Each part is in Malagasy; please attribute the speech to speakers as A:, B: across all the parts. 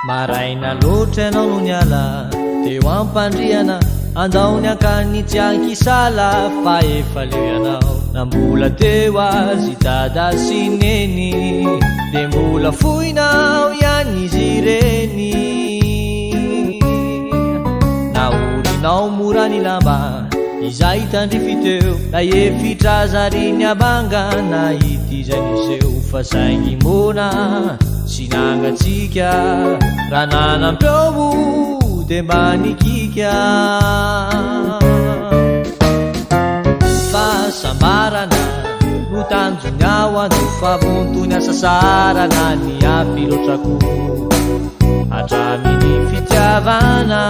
A: Maraina loatra ianao no niala teo ampandriana andao niakany tsy ankisala fa efa leo ianao na mbola teo azy dada sy neny de mbola foinao ihany izy ireny na olinao mora ny lamba izay tandrify teo na efitra zary abanga na itizan'izeo fa saingy mona sinangatsika raha nanampeo de mba nikika fahasambarana no tanjony ao ano favontony asasarana ny afy loatrako hatraminy fitiavana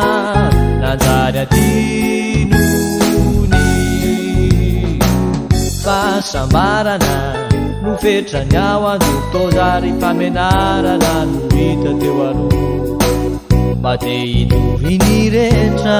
A: nanjary adinony fahasambarana no fetrany ao ano tozary famenarana no hita teo aloha mba te hitoviny rehetra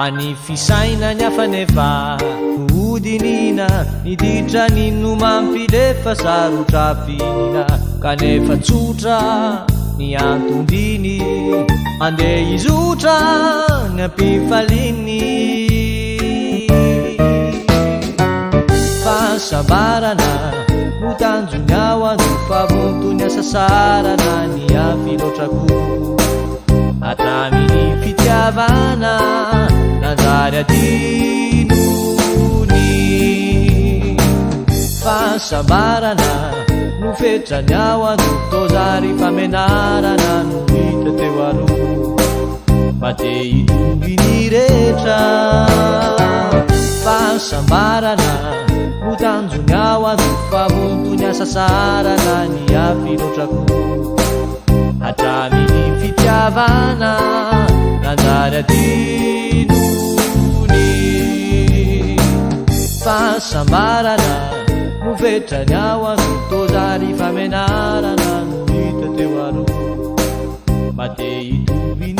A: raha ny fisaina ny hafanefa hodinina niditra nino mampilefa sarotra finina kanefa tsotra ny antondiny andeha izotra ny ampifaliny fahasambarana no tanjony ao ano favontony asasarana ny afy loatrako hatraminy fitiavana nanjary adinony fahasambarana no fetrany ao ano tozary famenarana no hita teo aloha mba te hitoviny rehetra fahasambarana no tanjony ao ano favontony asasarana ny afy loatrako hatraminy fitiavana nanjary adinony fahasambarana no fetrany ao ano tozary famenarana no hita teo aloha mba te hitoviny